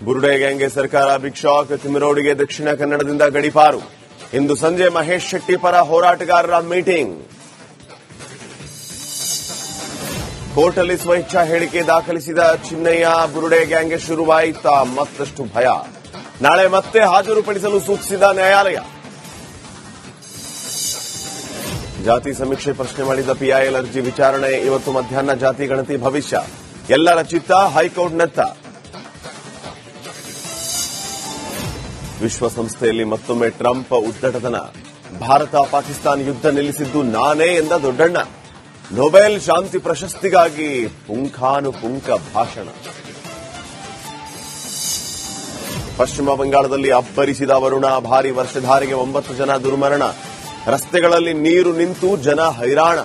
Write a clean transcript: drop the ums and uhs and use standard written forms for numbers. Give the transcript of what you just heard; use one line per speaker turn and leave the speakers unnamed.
ಬುರುಡೆ ಗ್ಯಾಂಗ್ಗೆ ಸರ್ಕಾರ big shock. ತಿಮ್ರೋಡಿಗೆ ದಕ್ಷಿಣ ಕನ್ನಡದಿಂದ ಗಡೀಪಾರು. ಇಂದು ಸಂಜೆ ಮಹೇಶ್ ಶೆಟ್ಟಿ ಪರ ಹೋರಾಟಗಾರರ ಮೀಟಿಂಗ್. ಕೋರ್ಟಲ್ಲಿ ಸ್ವಇಚ್ಛಾ ಹೇಳಿಕೆ ದಾಖಲಿಸಿದ ಚಿನ್ನಯ್ಯ. ಬುರುಡೆ ಗ್ಯಾಂಗ್ಗೆ ಶುರುವಾಯಿತ ಮತ್ತಷ್ಟು ಭಯ. ನಾಳೆ ಮತ್ತೆ ಹಾಜರುಪಡಿಸಲು ಸೂಚಿಸಿದ ನ್ಯಾಯಾಲಯ. ಜಾತಿ ಸಮೀಕ್ಷೆ ಪ್ರಶ್ನೆ ಮಾಡಿದ ಪಿಐಎಲ್ ಅರ್ಜಿ ವಿಚಾರಣೆ. ಇವತ್ತು ಮಧ್ಯಾಹ್ನ ಜಾತಿ ಗಣತಿ ಭವಿಷ್ಯ. ಎಲ್ಲರ ಚಿತ್ತ ಹೈಕೋರ್ಟ್ನತ್ತ. ವಿಶ್ವಸಂಸ್ಥೆಯಲ್ಲಿ ಮತ್ತೊಮ್ಮೆ ಟ್ರಂಪ್ ಉದ್ದಟತನ. ಭಾರತ ಪಾಕಿಸ್ತಾನ ಯುದ್ಧ ನಿಲ್ಲಿಸಿದ್ದು ನಾನೇ ಎಂದ ದೊಡ್ಡಣ್ಣ. ನೊಬೆಲ್ ಶಾಂತಿ ಪ್ರಶಸ್ತಿಗಾಗಿ ಪುಂಖಾನುಪುಂಖ ಭಾಷಣ. ಪಶ್ಚಿಮ ಬಂಗಾಳದಲ್ಲಿ ಅಬ್ಬರಿಸಿದ ವರುಣ. ಭಾರೀ ವರ್ಷಧಾರೆಗೆ 9 ಜನ ದುರ್ಮರಣ. ರಸ್ತೆಗಳಲ್ಲಿ ನೀರು ನಿಂತು ಜನ ಹೈರಾಣ.